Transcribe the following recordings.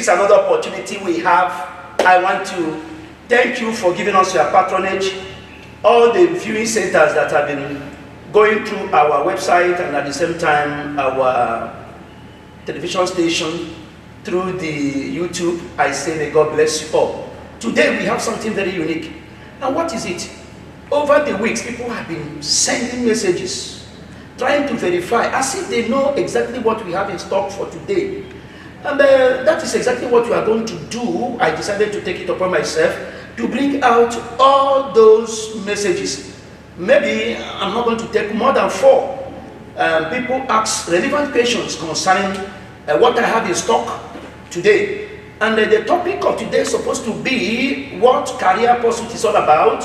is another opportunity we have. I want to thank you for giving us your patronage. All the viewing centers that have been going through our website and at the same time our television station through the YouTube, I say may God bless you all. Today we have something very unique. And what is it? Over the weeks, people have been sending messages, trying to verify as if they know exactly what we have in stock for today. And that is exactly what we are going to do. I decided to take it upon myself to bring out all those messages. Maybe I'm not going to take more than 4. People ask relevant questions concerning what I have in stock today. And the topic of today is supposed to be what career pursuit is all about.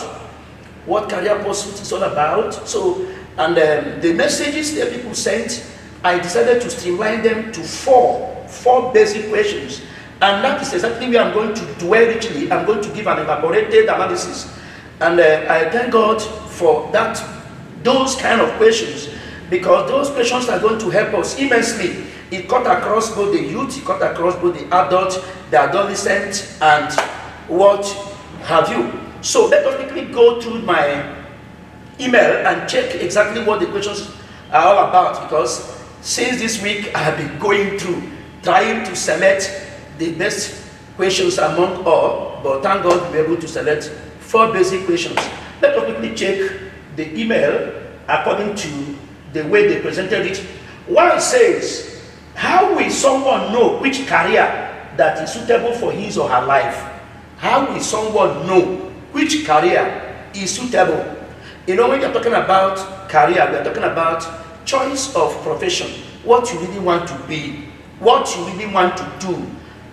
What career pursuit is all about. So, and the messages that people sent, I decided to streamline them to 4 basic questions. And that is exactly where I'm going to dwell richly. I'm going to give an elaborated analysis. And I thank God for those kind of questions, because those questions are going to help us immensely. It cut across both the youth, it cut across both the adult, the adolescent, and what have you. So let us quickly go through my email and check exactly what the questions are all about, because since this week I have been going through trying to select the best questions among all, but thank God we were able to select 4 basic questions. Let us quickly check the email according to the way they presented it. One says, how will someone know which career that is suitable for his or her life? How will someone know which career is suitable? You know, when you're talking about career, we're talking about choice of profession. What you really want to be, what you really want to do,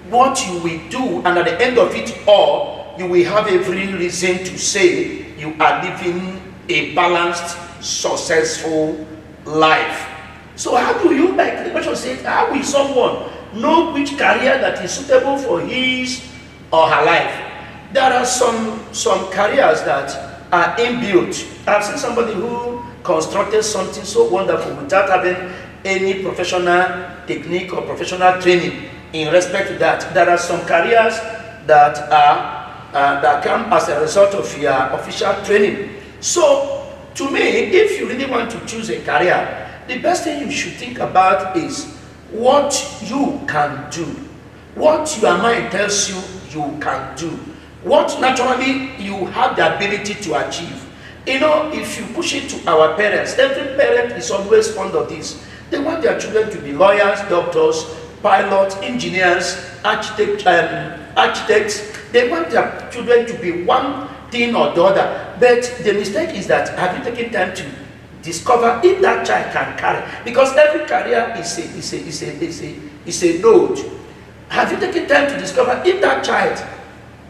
what you will do, and at the end of it all, you will have every reason to say you are living a balanced, successful life. So how do you, like the question said, how will someone know which career that is suitable for his or her life? There are some careers that are inbuilt. I've seen somebody who constructed something so wonderful without having any professional technique or professional training in respect to that. There are some careers that come as a result of your official training. So to me, if you really want to choose a career, the best thing you should think about is what you can do, what your mind tells you you can do, what naturally you have the ability to achieve. You know, if you push it to our parents, every parent is always fond of this. They want their children to be lawyers, doctors, pilots, engineers, architects. They want their children to be one thing or the other. But the mistake is that, have you taken time to discover if that child can carry? Because every career is a node. Have you taken time to discover if that child,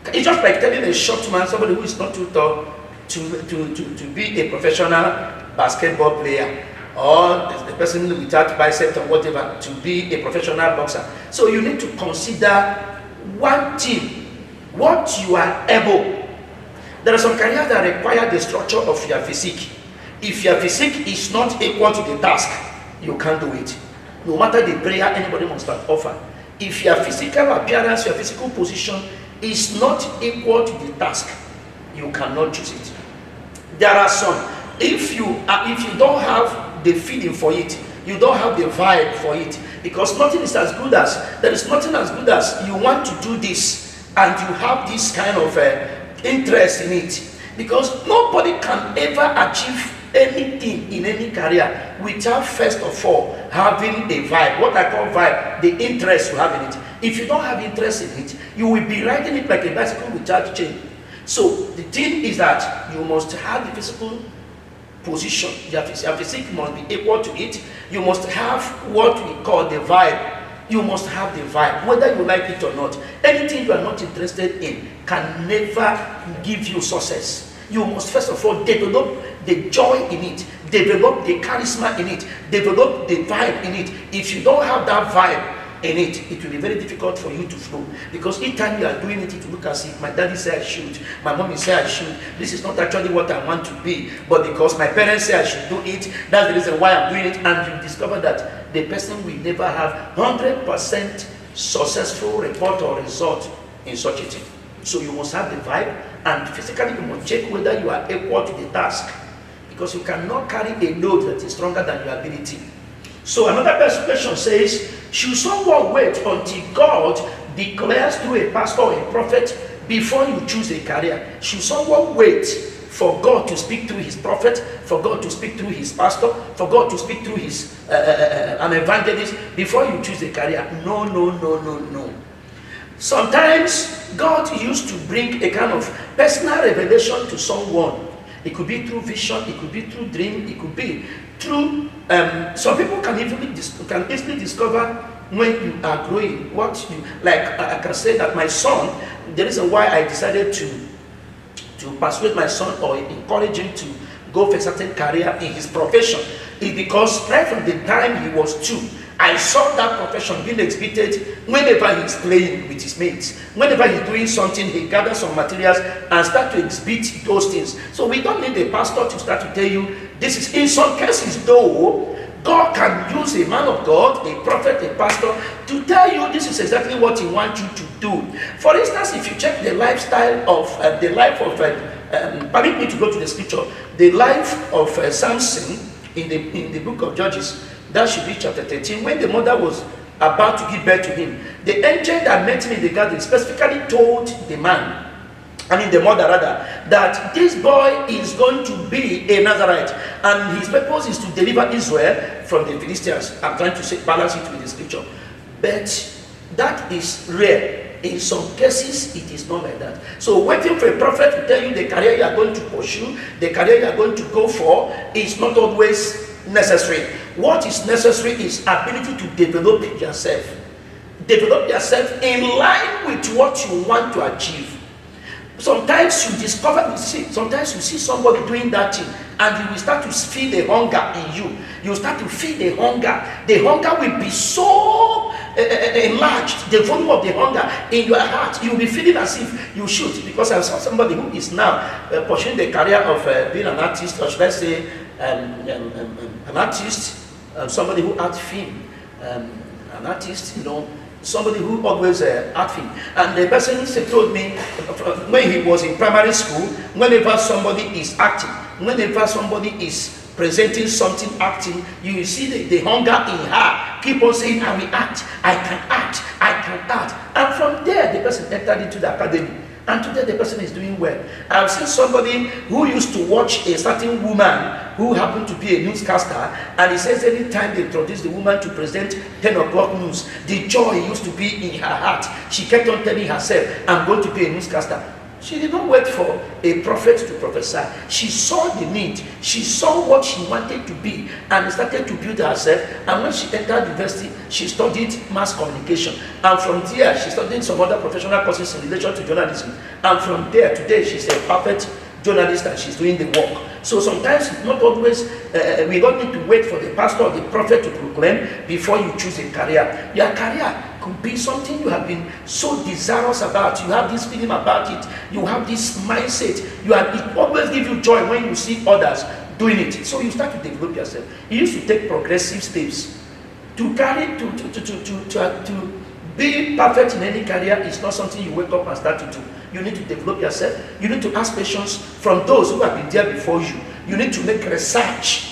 it's just like telling a short man, somebody who is not too tall, to be a professional basketball player, or the person without biceps or whatever to be a professional boxer. So you need to consider one thing, what you are able. There are some careers that require the structure of your physique. If your physique is not equal to the task, you can't do it. No matter the prayer anybody must offer. If your physical appearance, your physical position is not equal to the task, you cannot choose it. There are some, if you don't have the feeling for it, you don't have the vibe for it, because nothing is as good as, there is nothing as good as you want to do this and you have this kind of interest in it, because nobody can ever achieve anything in any career without first of all having a vibe. What I call vibe, the interest you have in it. If you don't have interest in it, you will be riding it like a bicycle without chain. So the thing is that you must have the physical position. Your physique must be equal to it. You must have what we call the vibe. You must have the vibe, whether you like it or not. Anything you are not interested in can never give you success. You must first of all develop the joy in it, develop the charisma in it, develop the vibe in it. If you don't have that vibe in it, it will be very difficult for you to flow, because each time you are doing it, it will look as if my daddy said I should, my mommy said I should. This is not actually what I want to be, but because my parents say I should do it, that's the reason why I'm doing it. And you discover that the person will never have 100% successful report or result in such a thing. So you must have the vibe, and physically you must check whether you are equal to the task, because you cannot carry a load that is stronger than your ability. So another question says, should someone wait until God declares through a pastor or a prophet before you choose a career? Should someone wait for God to speak through his prophet, for God to speak through his pastor, for God to speak through his an evangelist before you choose a career? No, no, no, no, no. Sometimes God used to bring a kind of personal revelation to someone. It could be through vision, it could be through dream, it could be through some people can easily discover when you are growing what you like. I can say that my son, the reason why I decided to persuade my son or encourage him to go for a certain career in his profession is because right from the time he was 2, I saw that profession being exhibited whenever he's playing with his mates. Whenever he's doing something, he gathers some materials and start to exhibit those things. So we don't need a pastor to start to tell you this is. In some cases though, God can use a man of God, a prophet, a pastor, to tell you this is exactly what he wants you to do. For instance, if you check the lifestyle of permit me to go to the scripture, the life of Samson in the book of Judges. That should be chapter 13. When the mother was about to give birth to him, the angel that met him in the garden specifically told the man, the mother rather, that this boy is going to be a Nazarite, and his purpose is to deliver Israel from the Philistines. I'm trying to balance it with the scripture. But that is rare. In some cases, it is not like that. So waiting for a prophet to tell you the career you are going to pursue, the career you are going to go for, is not always necessary. What is necessary is ability to develop yourself. Develop yourself in line with what you want to achieve. Sometimes you discover, sometimes you see somebody doing that thing, and you will start to feel the hunger in you. You start to feel the hunger. The hunger will be so enlarged, the volume of the hunger in your heart. You will be feeling as if you should. Because I saw somebody who is now pursuing the career of being an artist, or should I say, an artist, somebody who art film, an artist, somebody who always art film. And the person told me when he was in primary school, whenever somebody is acting, whenever somebody is presenting something acting, you will see the hunger in her keep on saying, I will act, I can act, I can act. And from there, the person entered into the academy. And today the person is doing well. I've seen somebody who used to watch a certain woman who happened to be a newscaster, and he says anytime they introduce the woman to present 10 o'clock news, the joy used to be in her heart. She kept on telling herself, I'm going to be a newscaster. She did not wait for a prophet to prophesy. She saw the need. She saw what she wanted to be and started to build herself. And when she entered university, she studied mass communication. And from there, she studied some other professional courses in relation to journalism. And from there, today, she's a perfect journalist and she's doing the work. So sometimes it's not always, we don't need to wait for the pastor or the prophet to proclaim before you choose a career. Your career could be something you have been so desirous about. You have this feeling about it. You have this mindset. It always gives you joy when you see others doing it. So you start to develop yourself. You used to take progressive steps. To carry, to be perfect in any career is not something you wake up and start to do. You need to develop yourself. You need to ask questions from those who have been there before you. You need to make research.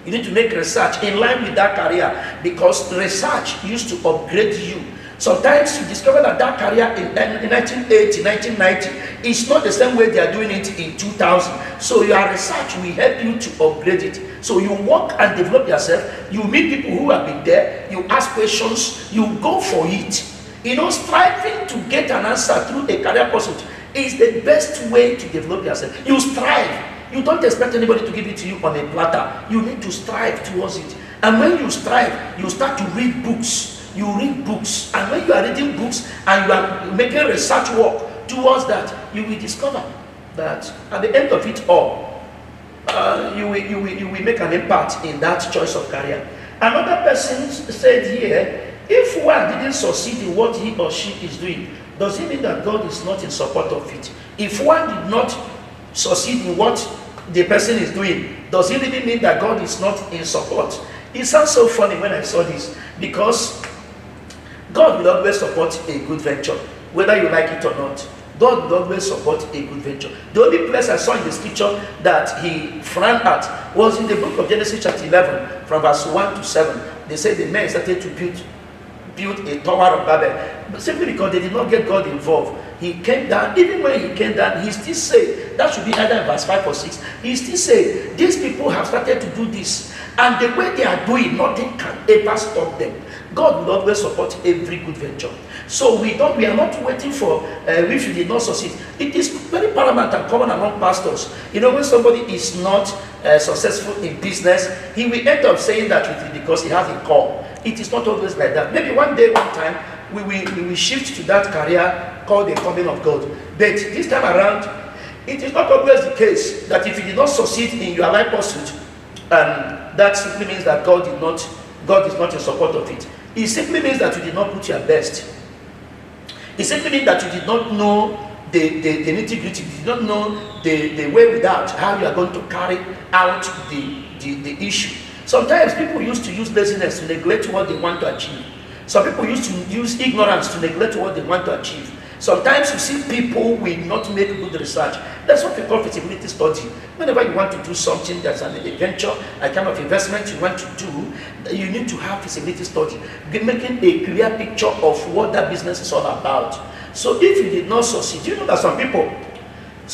You need to make research in line with that career, because research used to upgrade you. Sometimes you discover that career in 1980, 1990 is not the same way they are doing it in 2000. So your research will help you to upgrade it. So you work and develop yourself. You meet people who have been there. You ask questions. You go for it. Striving to get an answer through a career pursuit is the best way to develop yourself. You strive. You don't expect anybody to give it to you on a platter. You need to strive towards it. And when you strive, you start to read books. You read books. And when you are reading books and you are making research work towards that, you will discover that at the end of it all, you will make an impact in that choice of career. Another person said here, if one didn't succeed in what he or she is doing, does it mean that God is not in support of it? If one did not succeed in what the person is doing, does it really mean that God is not in support? It sounds so funny when I saw this, because God will always support a good venture, whether you like it or not. God will always support a good venture. The only place I saw in the scripture that he frowned at was in the book of Genesis chapter 11, from verse 1 to 7. They said the men started to build a tower of Babel, but simply because they did not get God involved. He came down. Even when he came down, he still said, that should be either in verse 5 or 6, he still said, these people have started to do this, and the way they are doing, nothing can ever stop them. God will always support every good venture. So we are not waiting for if you did not succeed. It is very paramount and common among pastors. You know, when somebody is not successful in business, he will end up saying that it is because he has a call. It is not always like that. Maybe one day, one time, we will shift to that career called the coming of God. But this time around, it is not always the case that if you did not succeed in your life pursuit, that simply means that God is not in support of it. It simply means that you did not put your best. It simply means that you did not know the nitty-gritty, you did not know the way without how you are going to carry out the issue. Sometimes people used to use laziness to neglect what they want to achieve. Some people used to use ignorance to neglect what they want to achieve. Sometimes you see people will not make good research. That's what we call feasibility study. Whenever you want to do something that's an adventure, a kind of investment you want to do, you need to have feasibility study, making a clear picture of what that business is all about. So if you did not succeed, you know that some people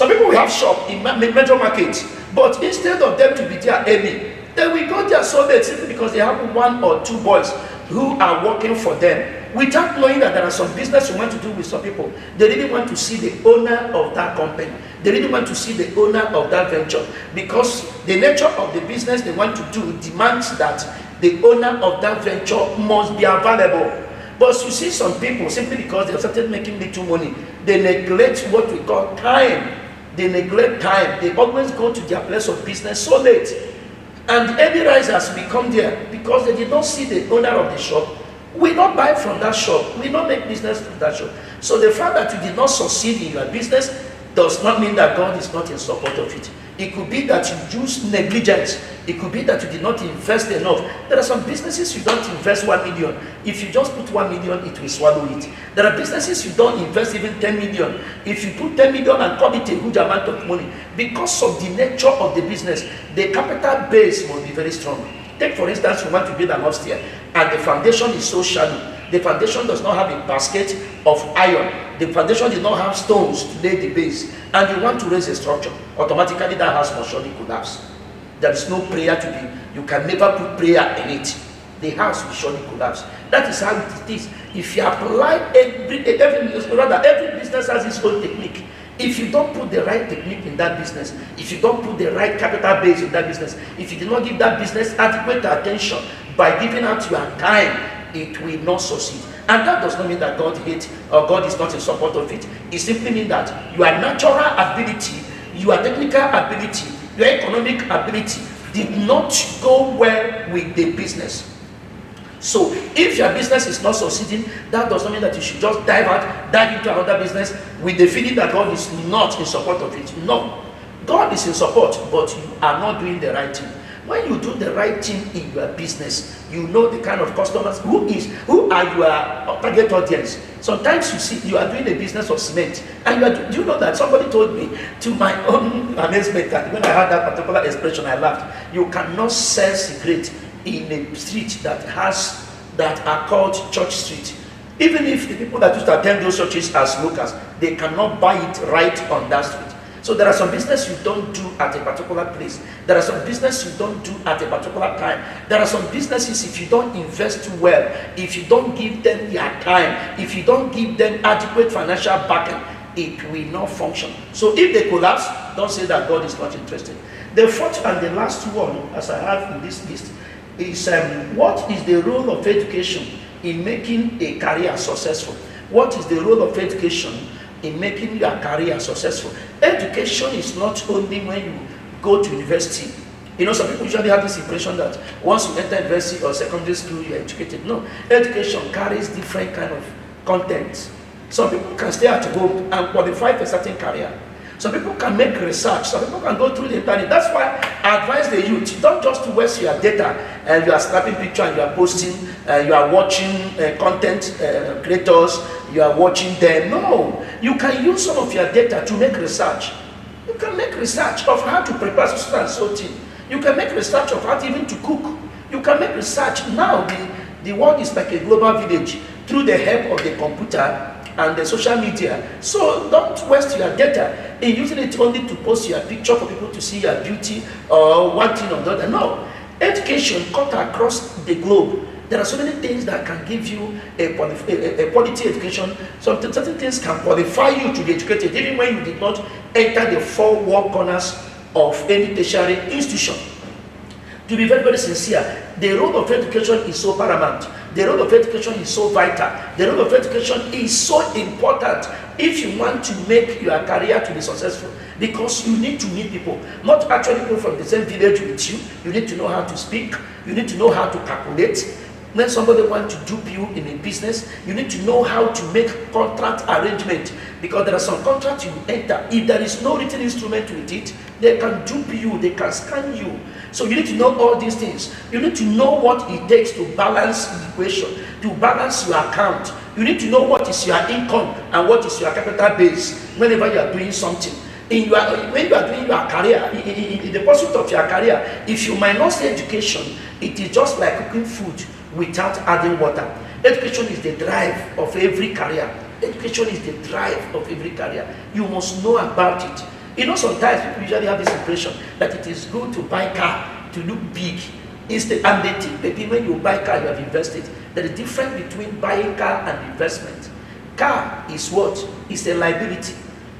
will have shop in major markets, but instead of them to be there early, they will go there so late simply because they have one or two boys who are working for them, without knowing that there are some business you want to do with some people. They really want to see the owner of that company. They really want to see the owner of that venture, because the nature of the business they want to do demands that the owner of that venture must be available. But you see some people, simply because they have started making little money, they neglect what we call time. They neglect time. They always go to their place of business so late. And the early risers will come there because they did not see the owner of the shop, will not buy from that shop, will not make business from that shop. So the fact that you did not succeed in your business does not mean that God is not in support of it. It could be that you use negligence. It could be that you did not invest enough. There are some businesses you don't invest 1 million. If you just put 1 million, it will swallow it. There are businesses you don't invest even 10 million. If you put 10 million and call it a huge amount of money, because of the nature of the business, the capital base must be very strong. Take for instance, you want to build an upstairs, and the foundation is so shallow. The foundation does not have a basket of iron. The foundation did not have stones to lay the base, and you want to raise a structure. Automatically that house must surely collapse. There is no prayer to be. You can never put prayer in it. The house will surely collapse. That is how it is. If you apply every business has its own technique. If you don't put the right technique in that business, if you don't put the right capital base in that business, if you do not give that business adequate attention by giving out your time, it will not succeed. And that does not mean that God hates or God is not in support of it. It simply means that your natural ability, your technical ability, your economic ability did not go well with the business. So if your business is not succeeding, that does not mean that you should just dive into another business with the feeling that God is not in support of it. No, God is in support, but you are not doing the right thing. When you do the right thing in your business, you know the kind of customers, who are your target audience. Sometimes you see you are doing a business of cement, and do you know that somebody told me, to my own amazement, that when I heard that particular expression, I laughed. You cannot sell cigarette in a street that are called Church Street. Even if the people that used to attend those churches are smokers, they cannot buy it right on that street. So there are some business you don't do at a particular place. There are some business you don't do at a particular time. There are some businesses, if you don't invest well, if you don't give them their time, if you don't give them adequate financial backing, it will not function. So if they collapse, don't say that God is not interested. The fourth and the last one, as I have in this list, is what is the role of education in making a career successful? What is the role of education in making your career successful? Education is not only when you go to university. You know, some people usually have this impression that once you enter university or secondary school, you are educated. No, education carries different kind of content. Some people can stay at home and qualify for a certain career. Some people can make research. Some people can go through the internet. That's why I advise the youth, don't just waste your data and you are snapping picture and you are posting, you are watching content creators, you are watching them. No, you can use some of your data to make research. You can make research of how to prepare so and so thing. You can make research of how even to cook. You can make research. Now the world is like a global village through the help of the computer and the social media. So don't waste your data in using it only to post your picture for people to see your beauty or one thing or the other. No. Education cut across the globe. There are so many things that can give you a quality education. Certain things can qualify you to be educated even when you did not enter the four wall corners of any tertiary institution. To be very, very sincere, the role of education is so paramount. The role of education is so vital. The role of education is so important if you want to make your career to be successful, because you need to meet people, not actually people from the same village with you. You need to know how to speak. You need to know how to calculate. When somebody wants to dupe you in a business, you need to know how to make contract arrangement, because there are some contracts you enter. If there is no written instrument with it, they can dupe you, they can scam you. So you need to know all these things. You need to know what it takes to balance the equation, to balance your account. You need to know what is your income and what is your capital base whenever you are doing something. When you are doing your career, in the pursuit of your career, if you minus education, it is just like cooking food without adding water. Education is the drive of every career. Education is the drive of every career. You must know about it. You know, sometimes people usually have this impression that it is good to buy car to look big. Instead, and they think maybe when you buy car, you have invested. There is a difference between buying car and investment. Car is what? It's a liability.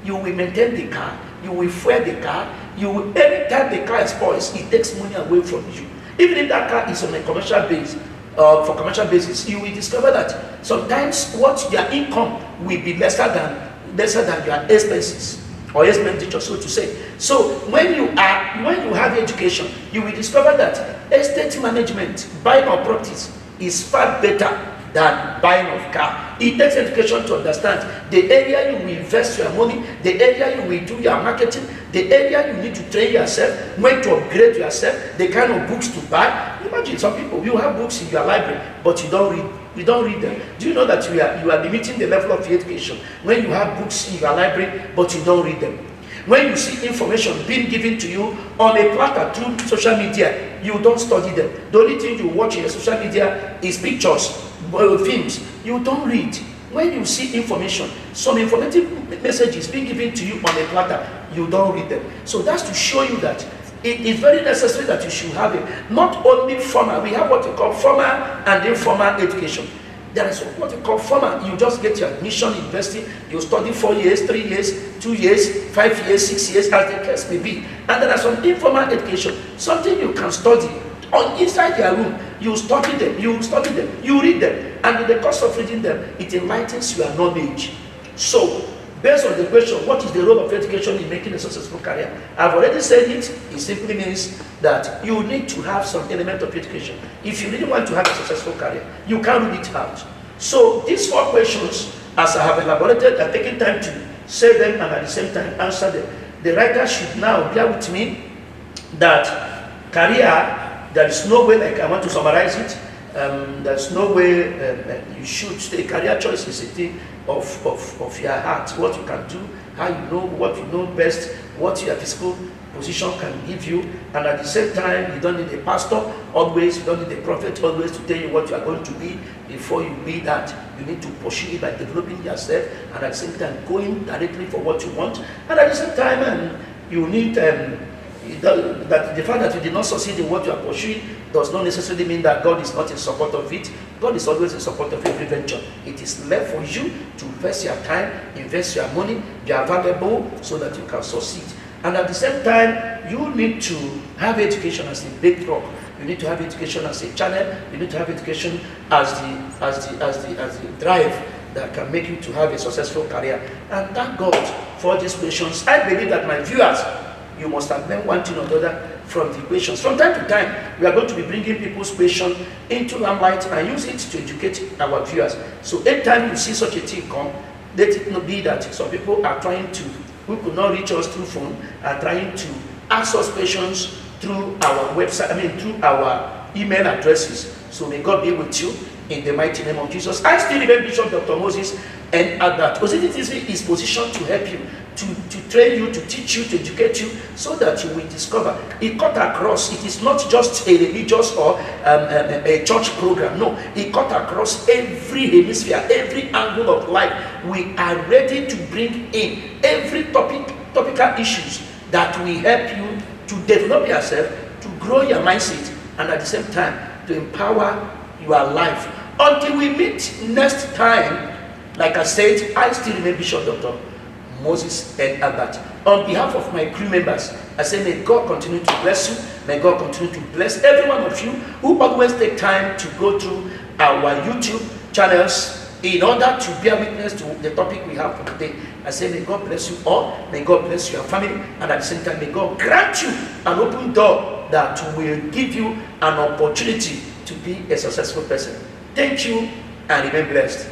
You will maintain the car, you will fuel the car, anytime the car spoils, it takes money away from you. Even if that car is on a commercial base, for commercial basis, you will discover that sometimes what your income will be lesser than your expenses or expenditure, so to say. So when you have education, you will discover that estate management, buying of properties, is far better than buying of car. It takes education to understand the area you will invest your money, the area you will do your marketing, the area you need to train yourself, when to upgrade yourself, the kind of books to buy. Imagine some people, you have books in your library, but you don't read. You don't read them. Do you know that you are limiting the level of your education when you have books in your library, but you don't read them? When you see information being given to you on a platter through social media, you don't study them. The only thing you watch in social media is pictures, films. You don't read. When you see information, some informative messages being given to you on a platter, you don't read them. So that's to show you that it is very necessary that you should have it. Not only formal, we have what we call formal and informal education. There is what we call formal. You just get your admission in university, you study 4 years, 3 years, 2 years, 5 years, 6 years, as the case may be. And there are some informal education, something you can study on inside your room. You study them, you read them, and in the course of reading them, it enlightens your knowledge. So, based on the question, what is the role of education in making a successful career? I've already said it. It simply means that you need to have some element of education. If you really want to have a successful career, you can't rule it out. So these 4 questions, as I have elaborated, I've taken time to say them and at the same time answer them. The writer should now bear with me that career, there is no way, like I want to summarize it, there's no way you should stay. Career choice is a thing of your heart, what you can do, how you know, what you know best, what your physical position can give you, and at the same time, you don't need a pastor always, you don't need a prophet always to tell you what you are going to be. Before you be that, you need to pursue it by developing yourself, and at the same time, going directly for what you want, and at the same time, you need that the fact that you did not succeed in what you are pursuing does not necessarily mean that God is not in support of it. God is always in support of every venture. It is left for you to invest your time, invest your money, be available so that you can succeed. And at the same time, you need to have education as a big rock. You need to have education as a channel. You need to have education as the drive that can make you to have a successful career. And thank God for these questions. I believe that my viewers, you must have learned one thing or the other from the questions. From time to time, we are going to be bringing people's questions into limelight and use it to educate our viewers. So anytime you see such a thing come, let it not be that some people are trying to who could not reach us through phone are trying to ask us questions through our website, through our email addresses. So may God be with you in the mighty name of Jesus. I still remember Bishop Dr. Moses, and at that Ozidi TV is positioned to help you, to train you, to teach you, to educate you, so that you will discover. It cut across. It is not just a religious or a church program. No, it cut across every hemisphere, every angle of life. We are ready to bring in every topical issues that will help you to develop yourself, to grow your mindset, and at the same time to empower your life. Until we meet next time, like I said, I still remain Bishop Dr. Moses and Albert. On behalf of my crew members, I say may God continue to bless you. May God continue to bless every one of you who always take time to go through our YouTube channels in order to bear witness to the topic we have for today. I say may God bless you all. May God bless your family. And at the same time, may God grant you an open door that will give you an opportunity to be a successful person. Thank you and remain blessed.